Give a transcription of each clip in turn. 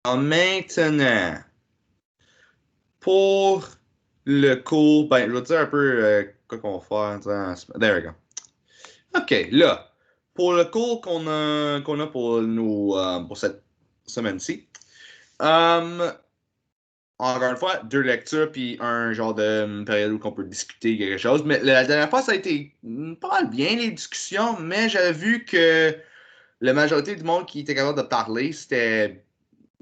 Maintenant, pour le cours, ben, je vais te dire un peu quoi qu'on va faire. There we go. OK, là, pour le cours qu'on a pour pour cette semaine-ci, euh, encore une fois, deux lectures puis un genre de période où on peut discuter quelque chose. Mais la dernière fois, ça a été pas mal bien les discussions, mais j'avais vu que la majorité du monde qui était capable de parler, c'était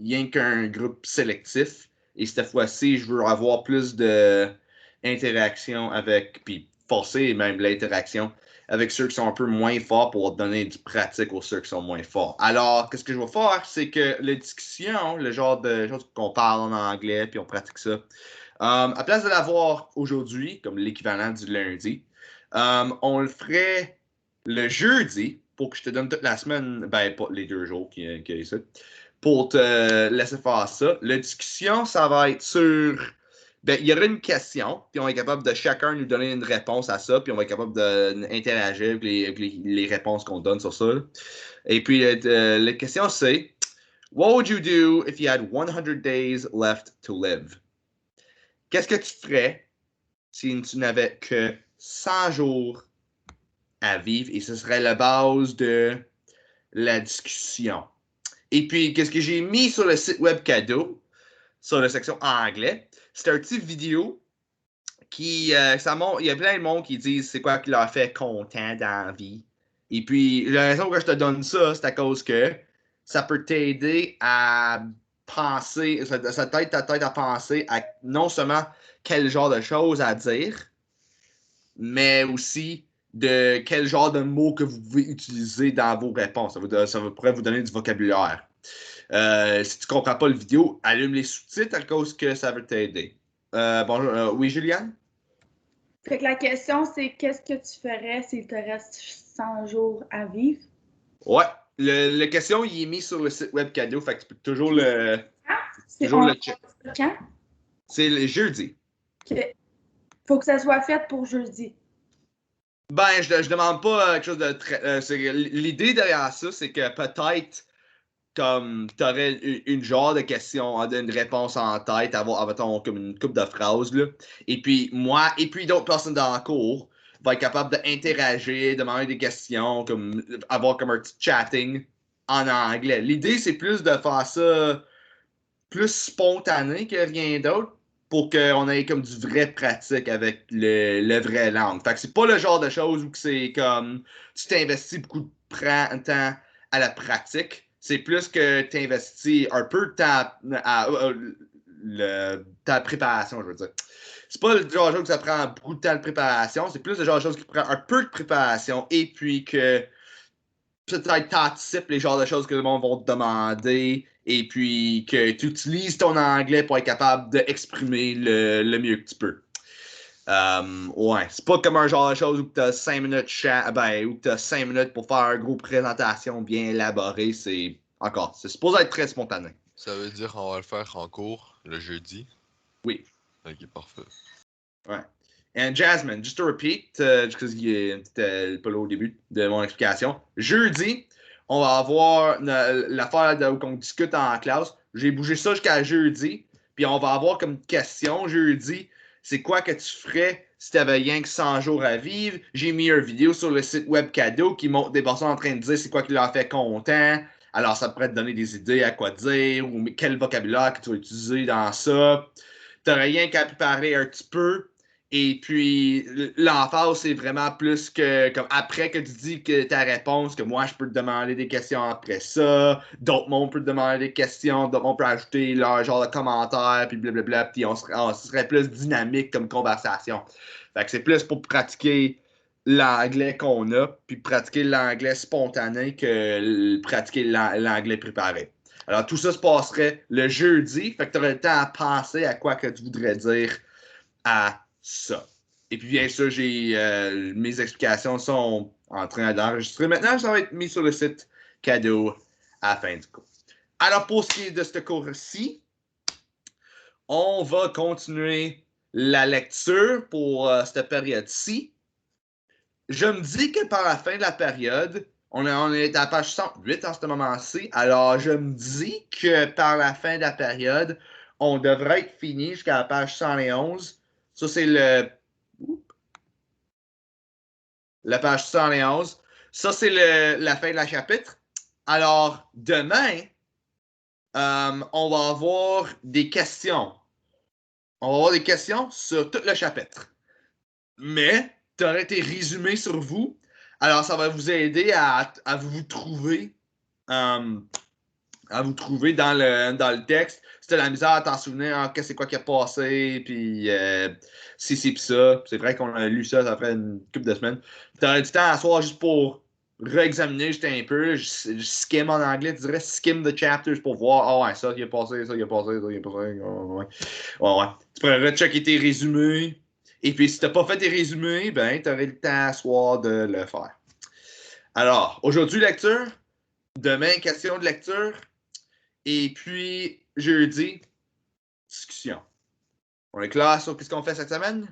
rien qu'un groupe sélectif. Et cette fois-ci, je veux avoir plus de interaction avec, puis forcer même l'interaction avec ceux qui sont un peu moins forts pour donner du pratique aux ceux qui sont moins forts. Alors, qu'est-ce que je vais faire, c'est que la discussion, le genre de choses qu'on parle en anglais, puis on pratique ça, à place de l'avoir aujourd'hui, comme l'équivalent du lundi, on le ferait le jeudi pour que je te donne toute la semaine, ben pas les 2 jours qui est ici, pour te laisser faire ça. La discussion, ça va être sur. Ben, il y aura une question, puis on est capable de chacun nous donner une réponse à ça, puis on va être capable d'interagir avec les réponses qu'on donne sur ça. Et puis, la question, c'est What would you do if you had 100 days left to live? Qu'est-ce que tu ferais si tu n'avais que 100 jours à vivre? Et ce serait la base de la discussion. Et puis, qu'est-ce que j'ai mis sur le site web cadeau, sur la section anglais, c'est un petit vidéo qui, ça montre, il y a plein de monde qui disent c'est quoi qui leur fait content dans la vie. Et puis, la raison que je te donne ça, c'est à cause que ça peut t'aider à penser, ça t'aide ta tête à penser à non seulement quel genre de choses à dire, mais aussi de quel genre de mots que vous pouvez utiliser dans vos réponses. Ça pourrait vous donner du vocabulaire. Si tu ne comprends pas le vidéo, allume les sous-titres à cause que ça va t'aider. Bonjour. Oui, Juliane? Fait que la question, c'est qu'est-ce que tu ferais s'il te reste 100 jours à vivre? Ouais. La question, il est mis sur le site web cadeau, fait que tu peux toujours Puis, c'est toujours on le check. quand? C'est le jeudi. Que faut que ça soit fait pour jeudi. Ben, je demande pas quelque chose de très. L'idée derrière ça, c'est que peut-être comme tu aurais une genre de question, une réponse en tête, avoir comme une coupe de phrases, là. Et puis moi, et puis d'autres personnes dans le cours vont être capables d'interagir, demander des questions, comme avoir comme un petit chatting en anglais. L'idée, c'est plus de faire ça plus spontané que rien d'autre pour qu'on ait comme du vrai pratique avec le vrai langue. Fait que c'est pas le genre de choses où c'est comme tu t'investis beaucoup de temps à la pratique. C'est plus que tu investis un peu de temps à ta préparation, je veux dire. C'est pas le genre de choses que ça prend beaucoup de temps de préparation, c'est plus le genre de choses qui prend un peu de préparation et puis que peut-être t'anticipes les genres de choses que le monde va te demander et puis que tu utilises ton anglais pour être capable d'exprimer le mieux que tu peux. Ouais, c'est pas comme un genre de chose où tu as 5 minutes où tu as 5 minutes pour faire une grosse présentation bien élaborée. C'est supposé être très spontané. Ça veut dire qu'on va le faire en cours le jeudi. Oui. Ok, parfait. Ouais. And Jasmine, just to repeat, parce qu'il était pas là au début de mon explication. Jeudi, on va avoir l'affaire qu'on discute en classe. J'ai bougé ça jusqu'à jeudi. Puis on va avoir comme question jeudi, c'est quoi que tu ferais si tu avais rien que 100 jours à vivre? J'ai mis une vidéo sur le site web cadeau qui montre des personnes en train de dire c'est quoi qui leur fait content. Alors ça pourrait te donner des idées à quoi dire ou quel vocabulaire que tu vas utiliser dans ça. Tu n'aurais rien qu'à préparer un petit peu. Et puis, l'emphase, c'est vraiment plus que, comme après que tu dis que ta réponse, que moi, je peux te demander des questions après ça, d'autres mondes peuvent te demander des questions, d'autres mondes peuvent ajouter leur genre de commentaires, puis blablabla, puis on serait plus dynamique comme conversation. Fait que c'est plus pour pratiquer l'anglais qu'on a, puis pratiquer l'anglais spontané que pratiquer l'anglais préparé. Alors, tout ça se passerait le jeudi, fait que tu aurais le temps à penser à quoi que tu voudrais dire à ça. Et puis, bien sûr, mes explications sont en train d'enregistrer. Maintenant, ça va être mis sur le site cadeau à la fin du cours. Alors, pour ce qui est de ce cours-ci, on va continuer la lecture pour cette période-ci. Je me dis que par la fin de la période, On est à la page 108 en ce moment-ci. Alors, je me dis que par la fin de la période, on devrait être fini jusqu'à la page 111. Ça, c'est la page 111. Ça, c'est la fin de la chapitre. Alors, demain, on va avoir des questions. On va avoir des questions sur tout le chapitre. Mais, ça aurait été résumé sur vous. Alors, ça va vous aider à vous trouver à vous trouver dans le texte. Si t'as la misère à t'en souvenir, hein, qu'est-ce c'est quoi qui a passé, puis si c'est pis ça. C'est vrai qu'on a lu ça, ça fait une couple de semaines. T'aurais du temps à soir juste pour réexaminer juste un peu. Je skim en anglais, tu dirais skim the chapters pour voir, ah ouais, ça qui a passé, ça qui a passé, ça qui a passé. Ouais. Ouais. Tu pourrais rechecker tes résumés. Et puis si t'as pas fait tes résumés, ben t'aurais le temps à soir de le faire. Alors, aujourd'hui, lecture. Demain, question de lecture. Et puis, jeudi, discussion. On est clair sur ce qu'on fait cette semaine?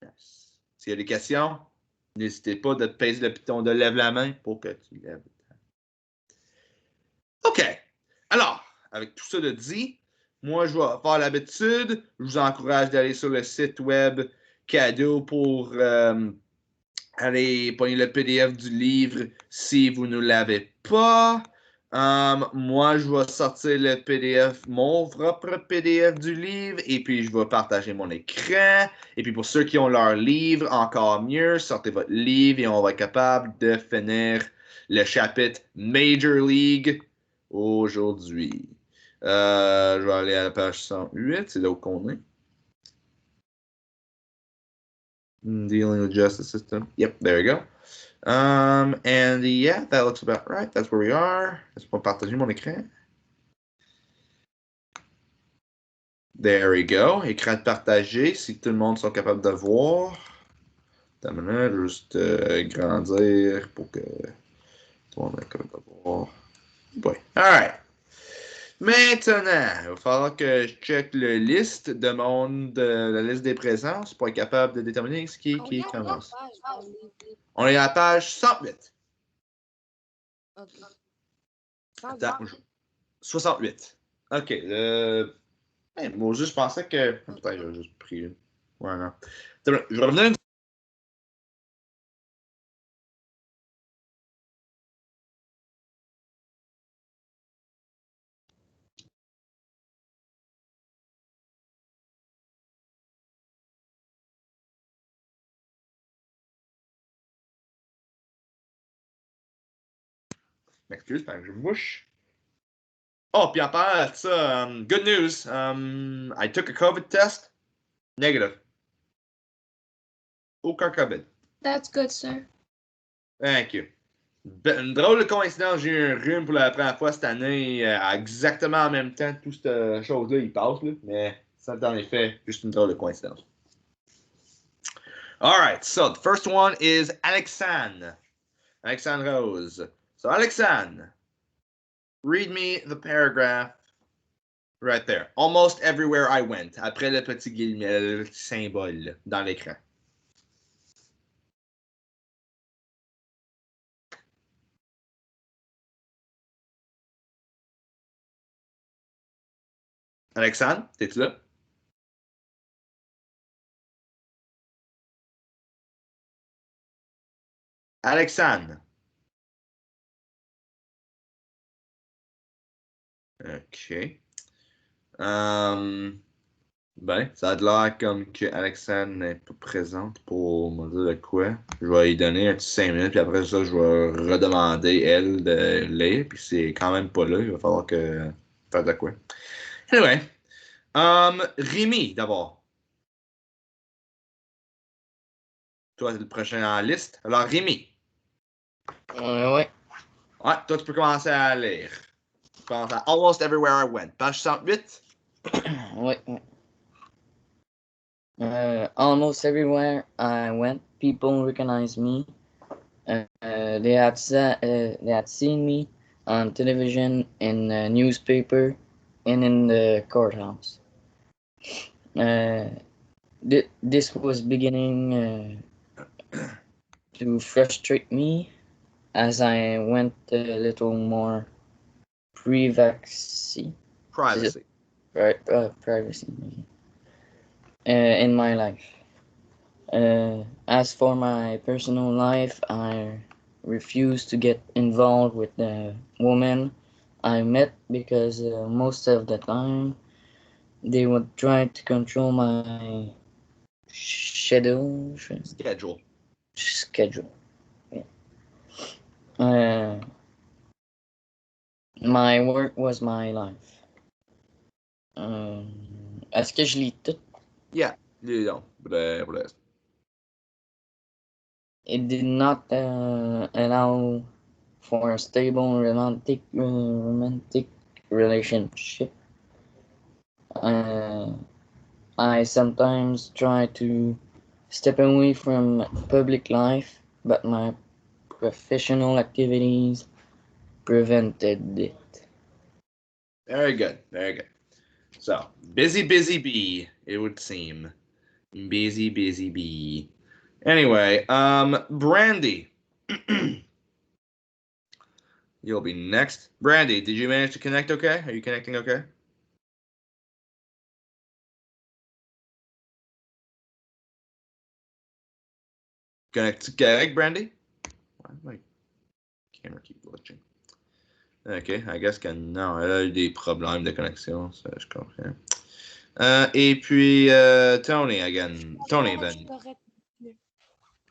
Yes. S'il y a des questions, n'hésitez pas de te peser le piton de lève la main pour que tu lèves. OK. Alors, avec tout ça de dit, moi, je vais faire l'habitude. Je vous encourage d'aller sur le site web cadeau pour aller pogner le PDF du livre si vous ne l'avez pas. Moi, je vais sortir le PDF, mon propre PDF du livre, et puis je vais partager mon écran. Et puis pour ceux qui ont leur livre, encore mieux, sortez votre livre et on va être capable de finir le chapitre Major League aujourd'hui. Je vais aller à la page 108, c'est là où qu'on est. Dealing with justice system. Yep, there you go. And yeah, that looks about right. That's where we are. Laisse-moi partager mon écran. There we go. Écran partagé, si tout le monde sont capables de voir. Attends une minute, juste grandir pour que tout le monde soit capable de voir. Boy. Alright. Maintenant, il va falloir que je check la liste de monde, la liste des présences pour être capable de déterminer ce qui commence. On est à la page 108. Okay. Attends, 68. OK. Moi, juste, je pensais que. Putain, j'avais juste pris une. Ouais, non. Je vais revenir une. M'excuse, je mouche. Oh, puis en parlant de ça, good news. I took a COVID test. Negative. Aucun COVID. That's good, sir. Thank you. Une drôle de coïncidence, j'ai eu un rhume pour la première fois cette année, exactement en même temps que toute cette chose-là, il passe, là, mais ça, en effet, juste une drôle de coïncidence. Alright, so the first one is Alexandre. Alexandre Rose. So, Alexandre, read me the paragraph right there. Almost everywhere I went. Après le petit guillemet, le petit symbole là, dans l'écran. Alexandre, t'es-tu là? Alexandre. OK. Ben, ça a l'air comme que Alexandre n'est pas présente pour me dire de quoi. Je vais lui donner un petit 5 minutes, puis après ça, je vais redemander, elle, de lire, puis c'est quand même pas là. Il va falloir que faire de quoi. Anyway. Rémi, d'abord. Toi, c'est le prochain en la liste. Alors, Rémi. Ouais. Ouais, toi, tu peux commencer à lire. Tu penses à Almost Everywhere I Went. Page 68. Ouais. Almost everywhere I went, people recognized me. They had seen me on television, in the newspaper, and in the courthouse. This was beginning to frustrate me as I went a little more privacy. Privacy. Privacy in my life. As for my personal life, I refuse to get involved with the woman I met because most of the time they would try to control my schedule. Schedule. Yeah. My work was my life. Est-ce que je lis tout? Yeah, non. Pour le reste. It did not allow for a stable romantic relationship. I sometimes try to step away from public life, but my professional activities prevented it. Very good. Very good. So, busy bee, it would seem. Busy bee. Anyway, Brandy. You'll be next. Brandy, did you manage to connect okay? Are you connecting okay? Connect, Brandy? Why does my camera keep glitching? Ok, I guess que non, elle a eu des problèmes de connexion, ça je comprends. Et puis, Tony, again. Tony, Je then. suis correct.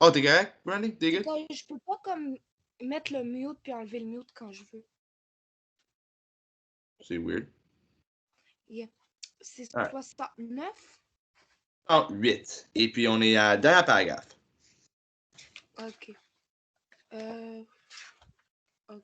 Oh, t'es correct, Brandy? T'es good? Je peux pas comme mettre le mute puis enlever le mute quand je veux. C'est weird. Yeah. C'est Alright. 69? Oh, 8. Et puis, on est à dernier paragraphe. Ok. Ok.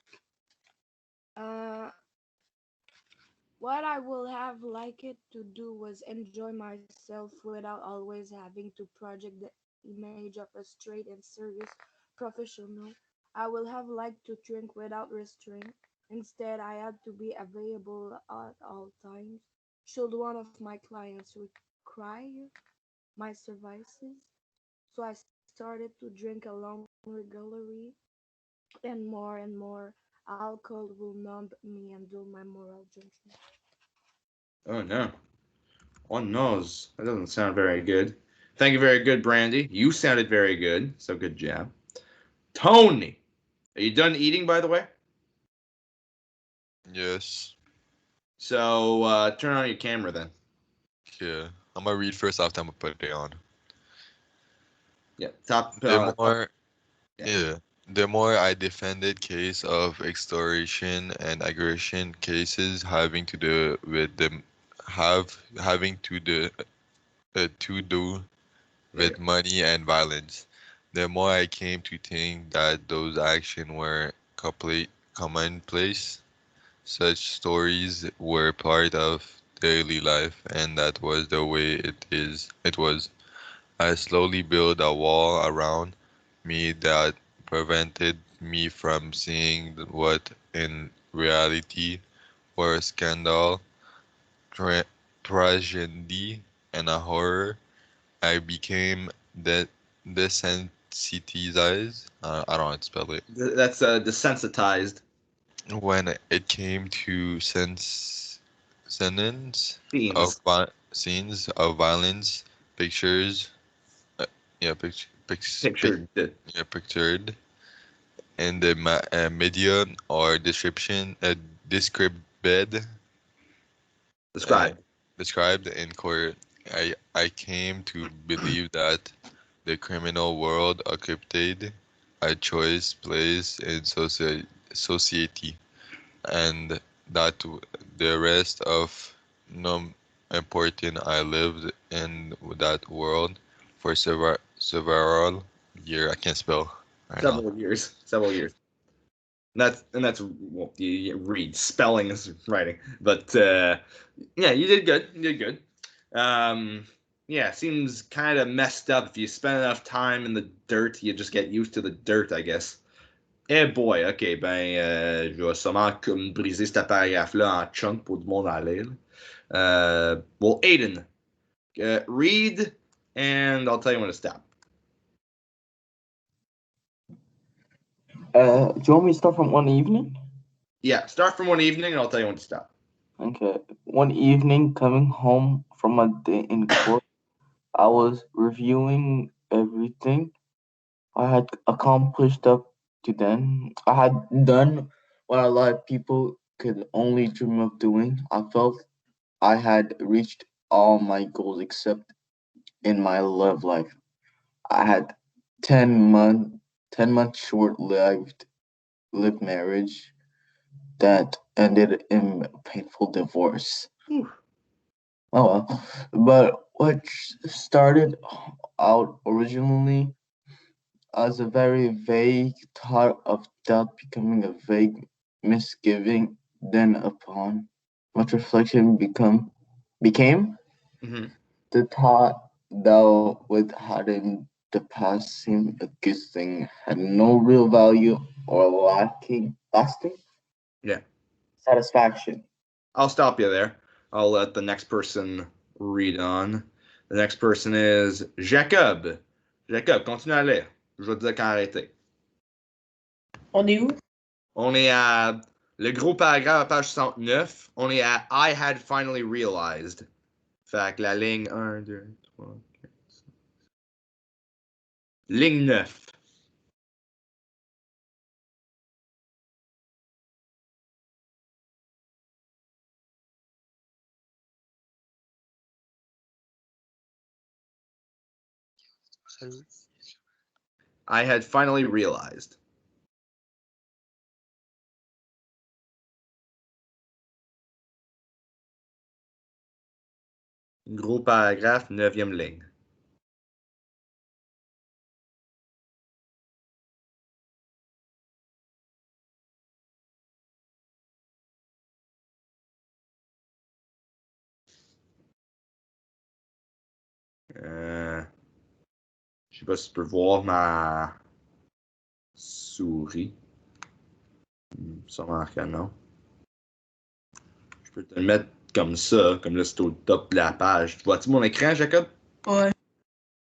What I will have liked it to do was enjoy myself without always having to project the image of a straight and serious professional. I will have liked to drink without restraint. Instead, I had to be available at all times. Should one of my clients require my services? So I started to drink alone regularly, and more alcohol will numb me and dull my moral judgment. Oh, no. Oh, no. That doesn't sound very good. Thank you, very good, Brandy. You sounded very good, so good job. Tony, are you done eating, by the way? Yes. So, turn on your camera then. Yeah. I'm gonna read first after I'm gonna put it on. Yeah, top. The more, yeah. yeah. The more I defended case of extortion and aggression cases having to do with them having to do with money and violence, the more I came to think that those actions were complete commonplace. Such stories were part of daily life, and that was the way it was. I slowly built a wall around me that prevented me from seeing what in reality were scandal, tragedy, and a horror. I became desensitized. I don't know how to spell it. That's desensitized. When it came to scenes Themes. scenes of violence, pictures, uh, yeah, Pictured. yeah, pictured in the media or described uh, Described. described in court. I came to believe that the criminal world occupied a choice place in society, and that the rest of no important. I lived in that world for several years. I can't spell right now. Several years. And that's well, you read spelling is writing, but yeah, you did good. You did good. Yeah, seems kind of messed up. If you spend enough time in the dirt, you just get used to the dirt, I guess. Eh boy, ok, ben, je vais sûrement comme briser cet paragraphe-là en chunk pour du monde à lire. Well, Aiden, read, and I'll tell you when to stop. Do you want me to start from one evening? Yeah, start from one evening and I'll tell you when to stop. Okay. One evening, coming home from a day in court, I was reviewing everything I had accomplished up to then. I had done what a lot of people could only dream of doing. I felt I had reached all my goals except in my love life. I had 10 month lived marriage that ended in painful divorce. Whew. Oh well. But what started out originally as a very vague thought of death becoming a vague misgiving, then upon much reflection became Mm-hmm. the thought that with having the past seemed a good thing, had no real value or lasting Yeah. satisfaction. I'll stop you there. I'll let the next person read on. The next person is Jacob. Jacob, continue à lire. Je vais te dire quand arrêter. On est où? On est à le gros paragraphe à page 69. On est à I had finally realized. Fait que la ligne 1, 2, 3, 4, 5. Ligne 9. I had finally realized. Gros paragraphe, 9e ligne. Je sais pas si tu peux voir ma souris. Sûrement que non. Je peux te le mettre comme ça, comme là c'est au top de la page. Tu vois-tu mon écran, Jacob? Ouais.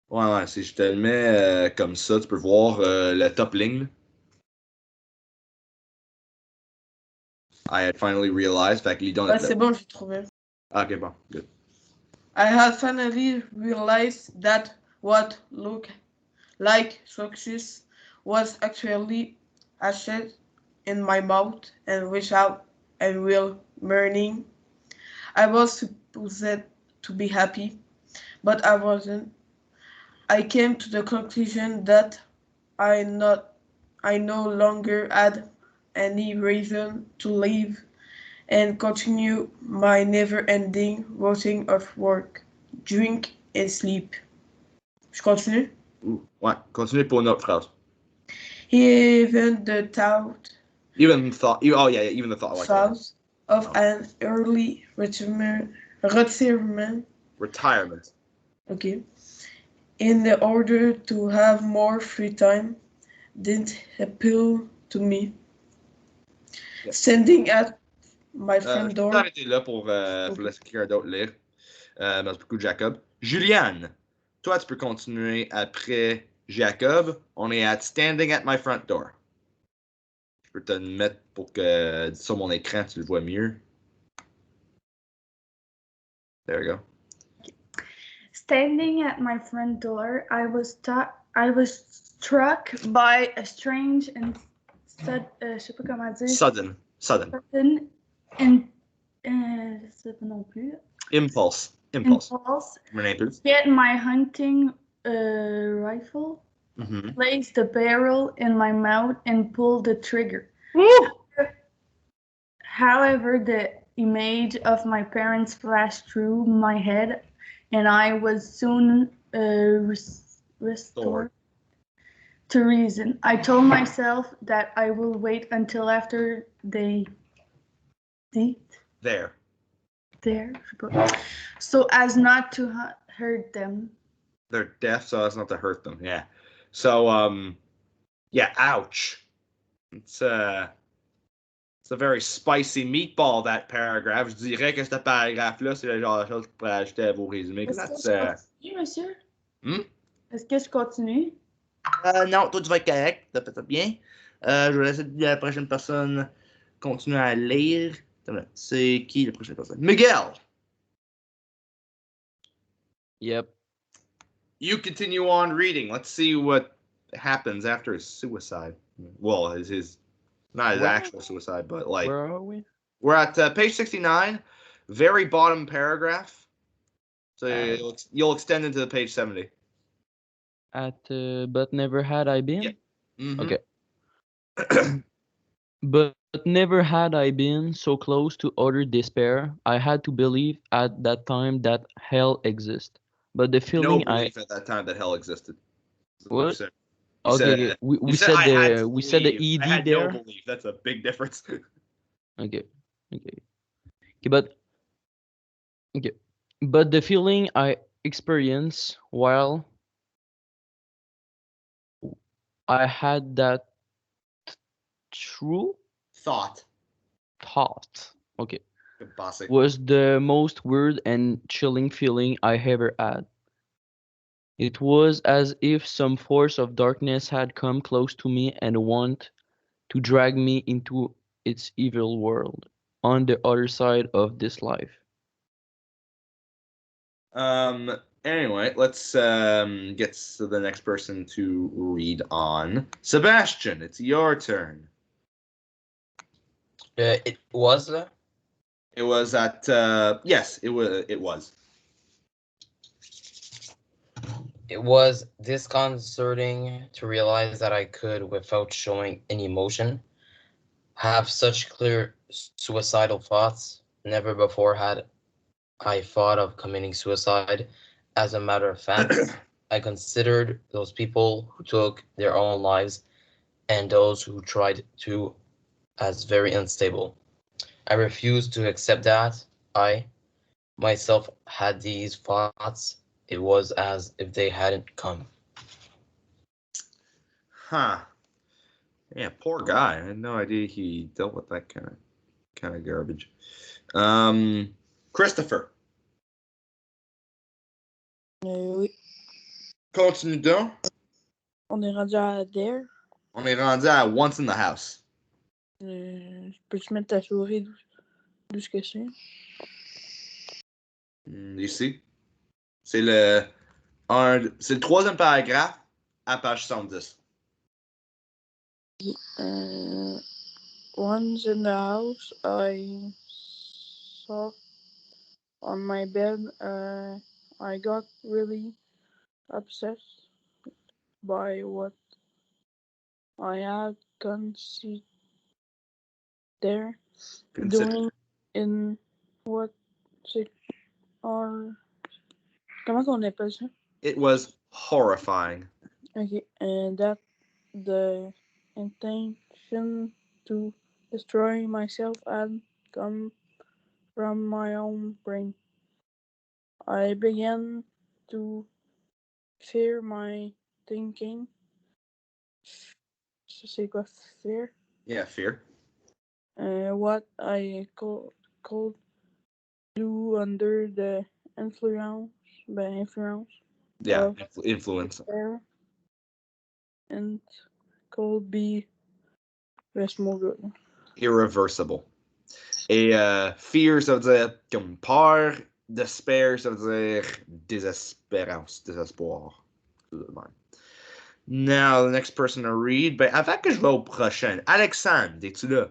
Ouais, si je te le mets comme ça, tu peux voir le top ligne. I had finally realized. Fait que l'idée, Ouais, c'est bon, j'ai trouvé. Ah, ok, bon, good. I had finally realized that what looked like success was actually acid in my mouth and without a real meaning. I was supposed to be happy, but I wasn't. I came to the conclusion that I no longer had any reason to live and continue my never-ending routine of work, drink and sleep. Je continue? Ouais, continue pour une autre phrase. Even the thought Even thought, oh yeah, even the thought like that. thoughts of an early retirement, Retirement. okay, in the order to have more free time, didn't appeal to me. Yeah. Standing at my front Je door. vais arrêter là pour laisser quelqu'un d'autre lire. Merci beaucoup, Jacob. Juliane, toi, tu peux continuer après Jacob. On est à Standing at my front door. Je peux te le mettre pour que sur mon écran, tu le vois mieux. There we go. Standing at my front door, I was struck by a strange and je sais pas comment dire. Sudden. Sudden and je sais pas non plus. Impulse. Get my hunting rifle, place the barrel in my mouth, and pull the trigger. However, the image of my parents flashed through my head, and I was soon restored to reason. I told myself that I will wait until after they There. So as not to hurt them. They're deaf, so as not to hurt them. Yeah. So, yeah, ouch. It's a very spicy meatball, that paragraph. Je dirais que ce paragraphe-là, c'est le genre de chose que tu pourrais ajouter à vos résumés. Est-ce que je continue, monsieur? Hmm? Est-ce que je continue? Non, toi, tu vas être correct. T'as fait ça bien. Je vais laisser la prochaine personne continuer à lire. C'est qui la prochaine personne? Miguel! Yep. You continue on reading. Let's see what happens after his suicide. Well, his not his actual suicide, but like. Where are we? We're at page 69, very bottom paragraph. So you'll extend into page 70. But never had I been? Yeah. Mm-hmm. Okay. But never had I been so close to utter despair. I had to believe at that time that hell exists. But the feeling belief at that time that hell existed. What? You Okay, said, we said the I ED had there. no belief. That's a big difference. Okay. But the feeling I experienced while I had that true thought. Okay. Bossy. Was the most weird and chilling feeling I ever had. It was as if some force of darkness had come close to me and want to drag me into its evil world on the other side of this life. Anyway, let's get to the next person to read on. Sebastian, it's your turn. It was. It was at yes, it was. It was. It was disconcerting to realize that I could, without showing any emotion, have such clear suicidal thoughts. Never before had I thought of committing suicide. As a matter of fact, I considered those people who took their own lives and those who tried to as very unstable. I refused to accept that I myself had these thoughts. It was as if they hadn't come. Huh. Yeah, poor guy. I had no idea he dealt with that kind of garbage. Christopher. Oui. Continue donc. On est rendu à There. On est rendu à Once in the House. Peux-tu mettre ta souris d'où ce que c'est? Ici. C'est le troisième paragraphe à page 70. Once in the house, I saw on my bed. I got really obsessed by what I had considered doing in what or comment on appelle ça? It was horrifying. Okay, and that the intention to destroy myself had come from my own brain. I began to fear my thinking. C'est quoi fear? Yeah, fear. What I could do under the influence. Yeah, influence. And could be irreversible. Et fear, ça veut dire comme peur. Despair, ça veut dire désespérance, désespoir. Now, the next person to read. Ben, avant que je vais au prochain, Alexandre, es-tu là?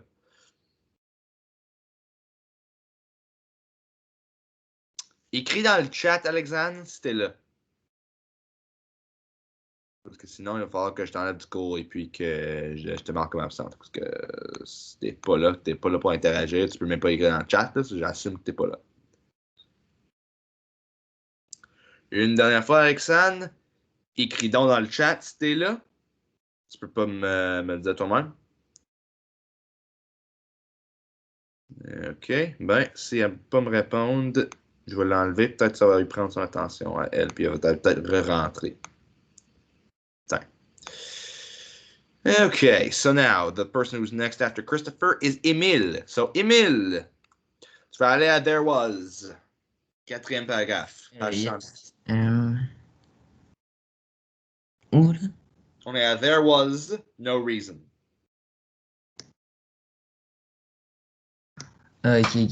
Écris dans le chat, Alexandre, si t'es là. Parce que sinon, il va falloir que je t'enlève du cours et puis que je te marque comme absent. Parce que si t'es pas là pour interagir, tu peux même pas écrire dans le chat, là, j'assume que t'es pas là. Une dernière fois, Alexandre, écris donc dans le chat si t'es là. Tu peux pas me le dire toi-même. OK. Ben, si elle ne peut pas me répondre, je vais l'enlever. Peut-être que ça va lui prendre son attention à elle, puis elle va peut-être re-rentrer. Tiens. Okay, so now the person who's next after Christopher is Emile. So, Emile, tu vas aller à There Was. Quatrième paragraphe. Yes. On est à There Was No Reason. Okay.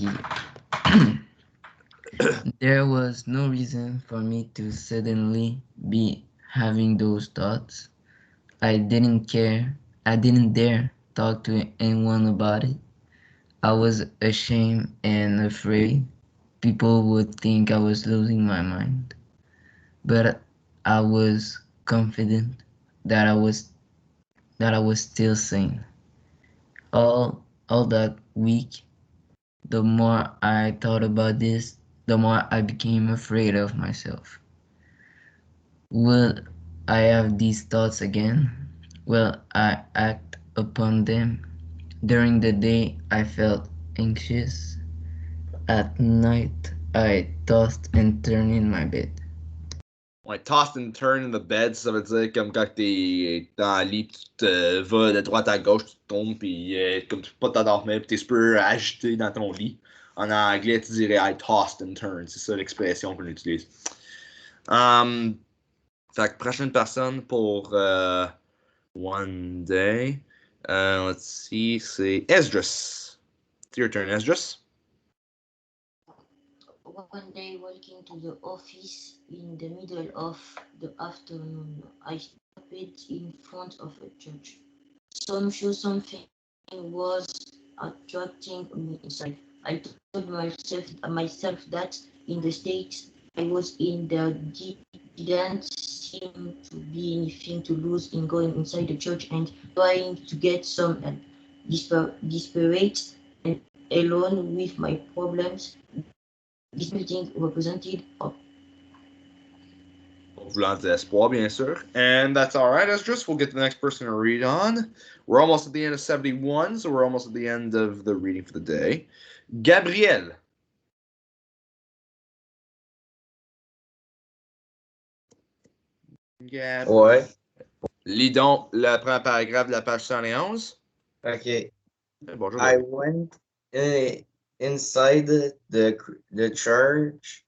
There was no reason for me to suddenly be having those thoughts. I didn't care. I didn't dare talk to anyone about it. I was ashamed and afraid people would think I was losing my mind. But I was confident that I was still sane. All that week, the more I thought about this, the more I became afraid of myself. Will I have these thoughts again? Will I act upon them? During the day, I felt anxious. At night, I tossed and turned in my bed. Ouais, toss and turn in the bed, ça veut dire comme quand t'es dans le lit, tu te vas de droite à gauche, tu te tombes, puis comme tu peux pas t'endormir, puis t'es super agité dans ton lit. En anglais, tu dirais I tossed and turned. C'est ça l'expression qu'on utilise. Fait que prochaine personne pour One Day. Let's see, c'est Esdras. It's your turn, Esdras. One day, walking to the office in the middle of the afternoon, I stopped in front of a church. Something was attracting me inside. I told myself that in the States I was in, there didn't seem to be anything to lose in going inside the church and trying to get some desperate and alone with my problems. This meeting represented Voulant espoir, bien sûr. And that's all right, Esdras. We'll get the next person to read on. We're almost at the end of 71, so we're almost at the end of the reading for the day. Gabriel. Ouais. Lis donc le premier paragraphe de la page 111. Okay. Bonjour. I went inside the church.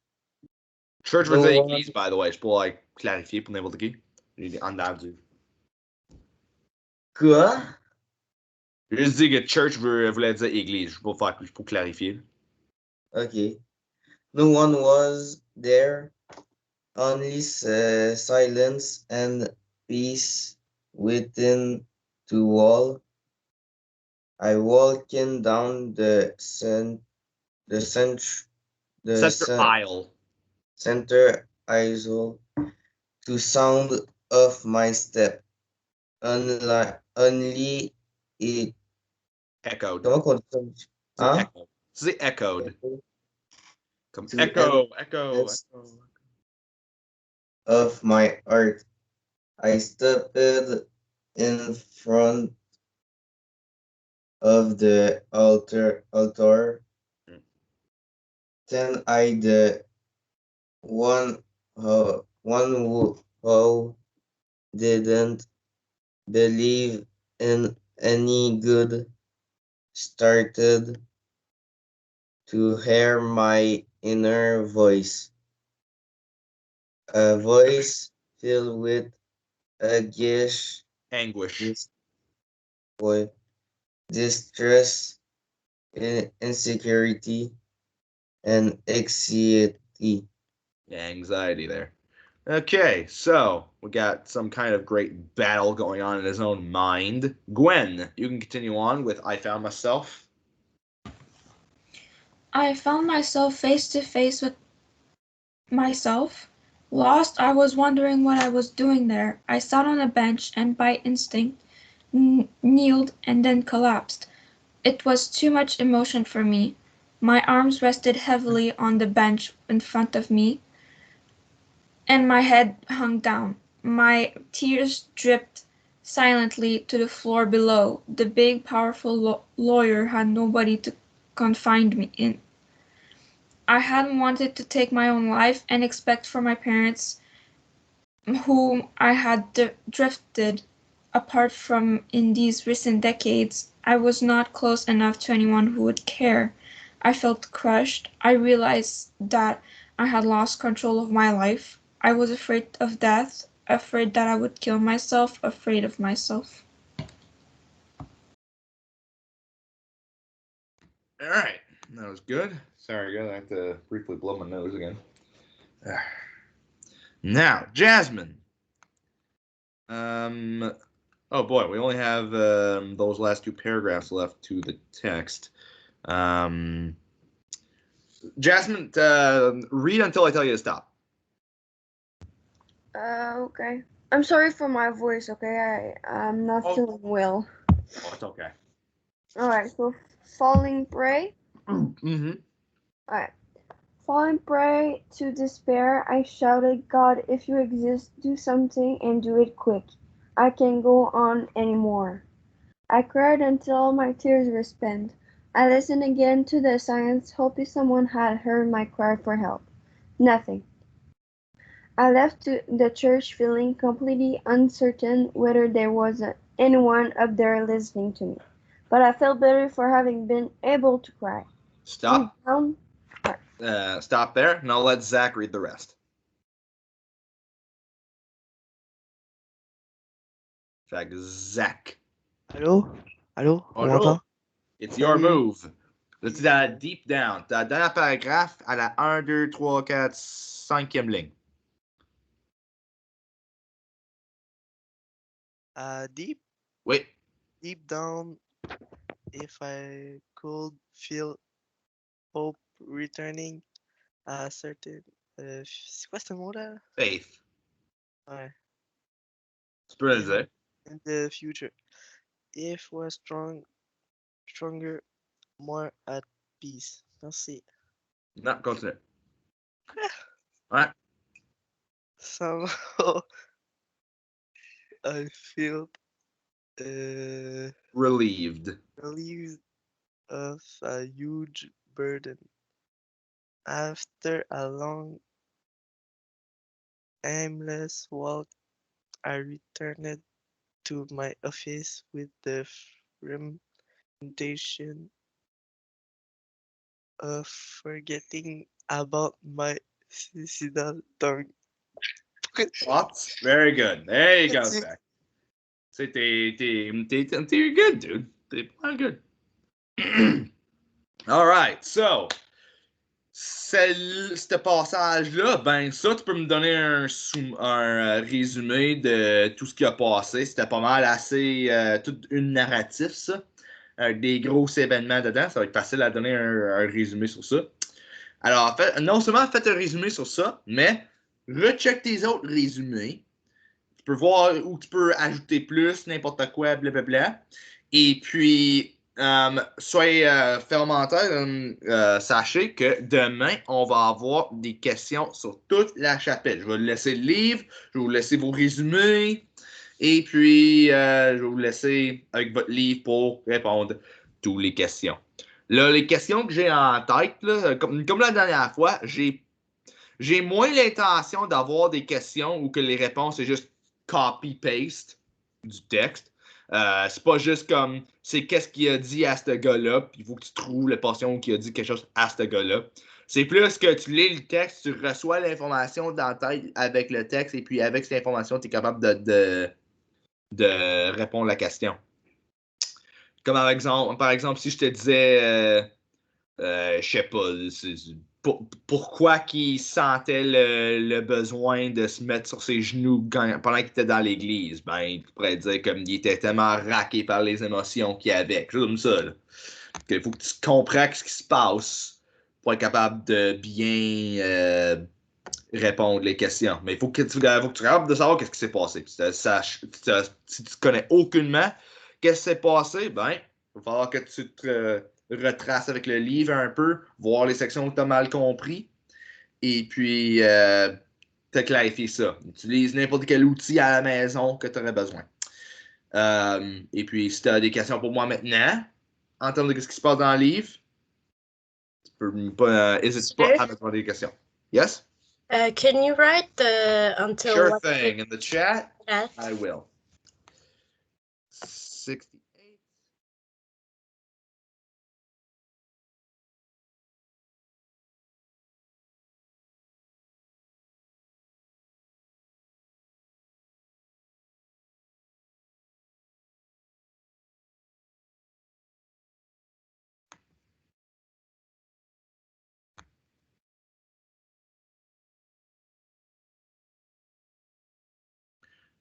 Church veut dire église, by the way. Je peux clarifier pour n'importe qui. J'ai entendu. Quoi? Je juste dit que church voulait dire église. Pour clarifier. Okay. No one was there. Only silence and peace within the wall. I walking down the center aisle. Center aisle to sound of my step. Only it echoed. Comment on dit ça? Hein? C'est echoed. Comme echo. Of my art. I stepped in front of the altar. Then I the one who didn't believe in any good started to hear my inner voice. A voice filled with anguish, distress, insecurity, and anxiety. Anxiety there. Okay, so we got some kind of great battle going on in his own mind. Gwen, you can continue on with I Found Myself. I found myself face to face with myself. Lost, I was wondering what I was doing there. I sat on a bench and by instinct kneeled and then collapsed. It was too much emotion for me. My arms rested heavily on the bench in front of me, and my head hung down. My tears dripped silently to the floor below. The big, powerful lawyer had nobody to confide me in. I hadn't wanted to take my own life and expect for my parents, whom I had drifted apart from in these recent decades. I was not close enough to anyone who would care. I felt crushed. I realized that I had lost control of my life. I was afraid of death, afraid that I would kill myself, afraid of myself. All right. That was good. Sorry, guys. I have to briefly blow my nose again. Now, Jasmine. Oh boy, we only have those last two paragraphs left to the text. Jasmine, read until I tell you to stop. Okay. I'm sorry for my voice, okay? I'm not feeling well. Oh, it's okay. Alright, so falling prey. Mm-hmm. Alright. Falling prey to despair, I shouted, God, if you exist, do something and do it quick. I can't go on anymore. I cried until my tears were spent. I listened again to the silence, hoping someone had heard my cry for help. Nothing. I left the church feeling completely uncertain whether there was anyone up there listening to me. But I felt better for having been able to cry. Stop. Stop there, and I'll let Zach read the rest. Fait que Zach. Allô? Allô? On m'entend? It's your move. Là, tu es deep down. T'as le dernier paragraphe à la 1, 2, 3, 4, 5e ligne. Deep? Oui. Deep down, if I could feel hope returning à certain... c'est quoi ce mot-là? Faith. Ouais. Tu peux le dire. In the future. If was stronger, more at peace. Merci. Non, continue. Ouais. Somehow, I feel relieved of a huge burden. After a long, aimless walk, I returned to my office with the fermentation of forgetting about my suicidal tongue. What? Very good. There you go, Zach. T'es good, dude. T'es pas good. All right, so ce passage-là, ben ça, tu peux me donner un résumé de tout ce qui a passé. C'était pas mal assez toute une narrative, ça. Avec des gros événements dedans. Ça va être facile à donner un résumé sur ça. Alors, non seulement faites un résumé sur ça, mais recheck tes autres résumés. Tu peux voir où tu peux ajouter plus, n'importe quoi, blablabla. Et puis, soyez fermentaires, sachez que demain, on va avoir des questions sur toute la chapelle. Je vais laisser le livre, je vais vous laisser vos résumés, et puis je vais vous laisser avec votre livre pour répondre toutes les questions. Là, les questions que j'ai en tête, là, comme la dernière fois, j'ai moins l'intention d'avoir des questions où que les réponses, c'est juste copy-paste du texte. C'est pas juste comme c'est qu'est-ce qu'il a dit à ce gars-là, puis il faut que tu trouves la portion qui a dit quelque chose à ce gars-là. C'est plus que tu lis le texte, tu reçois l'information dans ta tête avec le texte, et puis avec cette information, tu es capable de répondre à la question. Comme par exemple, si je te disais, je sais pas, pourquoi qu'il sentait le besoin de se mettre sur ses genoux pendant qu'il était dans l'église? Ben, tu pourrais dire comme il était tellement raqué par les émotions qu'il avait. Quelque chose comme ça. Il faut que tu comprennes ce qui se passe pour être capable de bien répondre les questions. Mais il faut que tu sois capable de savoir ce qui s'est passé. Si tu connais aucunement qu'est-ce qui s'est passé, ben, il va falloir que tu te retraces avec le livre un peu, voir les sections où tu as mal compris, et puis te clarifier ça. Utilise n'importe quel outil à la maison que tu aurais besoin. Et puis, si tu as des questions pour moi maintenant, en termes de ce qui se passe dans le livre, tu peux pas, n'hésite pas à me demander des questions. Yes? Can you write the until Sure thing. In the chat, I will. 60.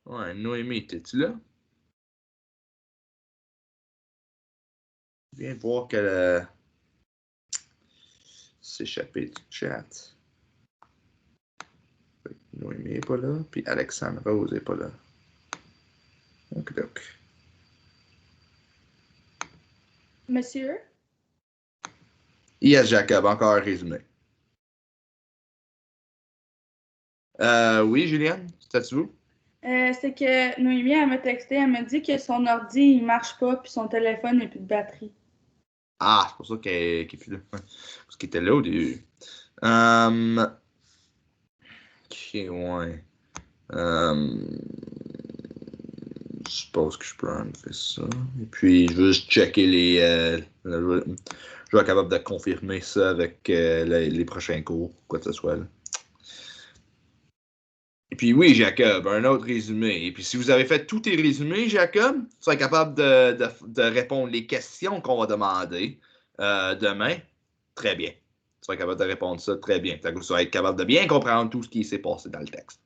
Ouais, Noémie, t'es-tu là? Viens voir qu'elle s'est échappée du chat. Noémie n'est pas là, puis Alexandre Rose n'est pas là. Donc. Monsieur? Yes, Jacob, encore un résumé. Oui, Juliane, c'était-tu vous? C'est que Noémie, elle m'a texté, elle m'a dit que son ordi, il marche pas, puis son téléphone n'a plus de batterie. Ah, c'est pour ça qu'elle est plus là. Parce qu'elle était là au début. Ok, ouais. Je suppose que je peux enlever ça. Et puis, je veux juste checker je vais être capable de confirmer ça avec les prochains cours, quoi que ce soit. Là. Et puis, oui, Jacob, un autre résumé. Et puis, si vous avez fait tous tes résumés, Jacob, tu seras capable de répondre les questions qu'on va demander demain. Très bien. Tu seras capable de répondre ça très bien. Tu vas être capable de bien comprendre tout ce qui s'est passé dans le texte.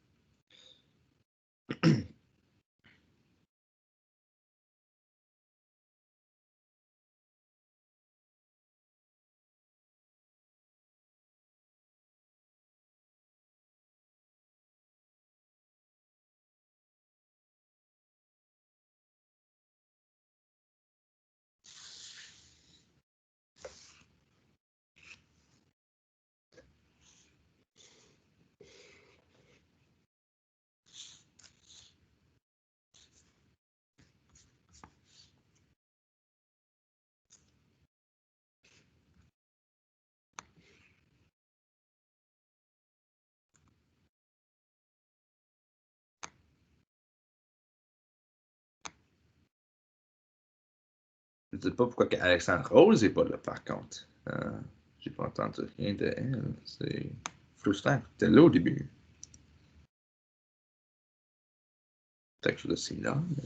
Je ne sais pas pourquoi Alexandre Rose n'est pas là, par contre. J'ai pas entendu rien de elle. C'est frustrant. T'es là au début. Peut-être que je le sais là. Mais...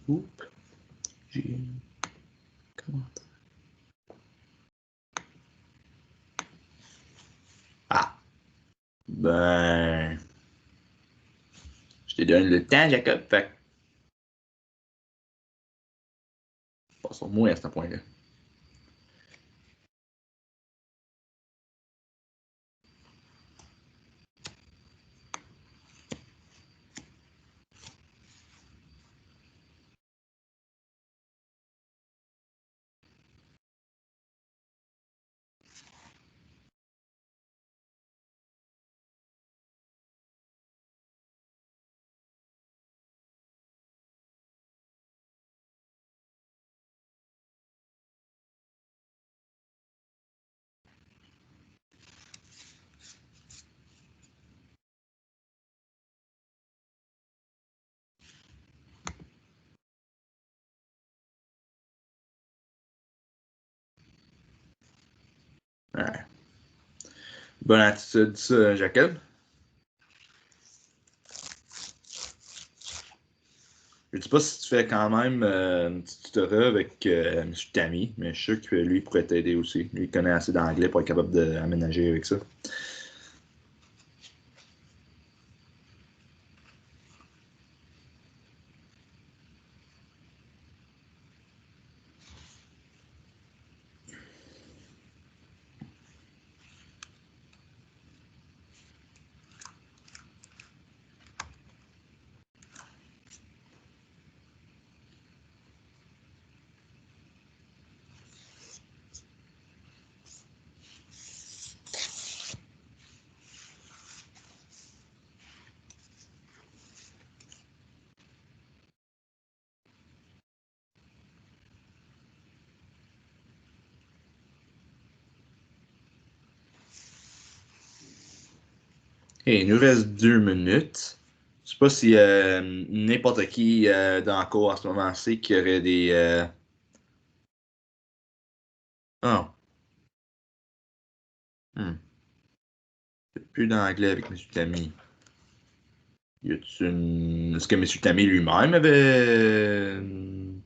Oups. J'ai. Commentaire. Ah. Ben. Je te donne le temps, Jacob. Fait que. Pas sur moi à ce point-là. Ouais. Bonne attitude, ça, Jacob. Je sais pas si tu fais quand même une petite tutorat avec M. Tammy, mais je suis sûr que lui pourrait t'aider aussi. Lui, il connaît assez d'anglais pour être capable d'aménager avec ça. Et il nous reste 2 minutes. Je sais pas si n'importe qui dans le cours en ce moment sait qu'il y aurait des. Oh. Hmm. Plus d'anglais avec M. Tammy. Est-ce que M. Tammy lui-même avait une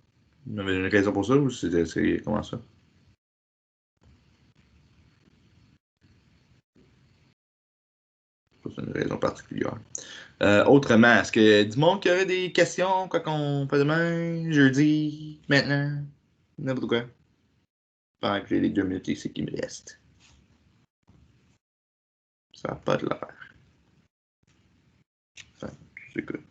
raison pour ça ou c'est comment ça? C'est une raison particulière. Autrement, est-ce que du monde qui aurait des questions, quoi qu'on fait demain, jeudi, maintenant, n'importe quoi? Pendant que j'ai les 2 minutes ici qui me restent. Ça n'a pas de l'air. Enfin, c'est good.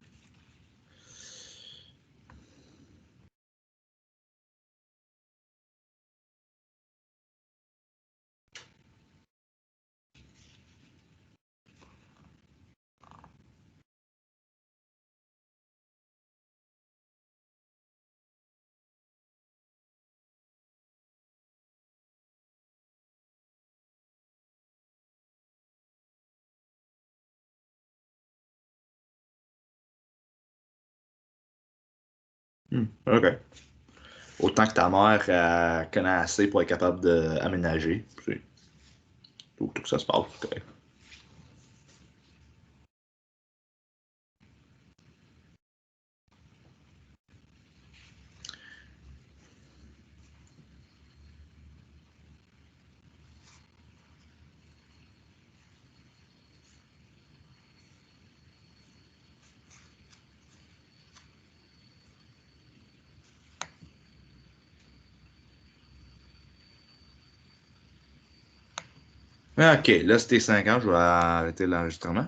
OK. Autant que ta mère connaît assez pour être capable d'aménager. C'est tout que ça se passe. Okay. OK, là, c'était 5 ans, je vais arrêter l'enregistrement.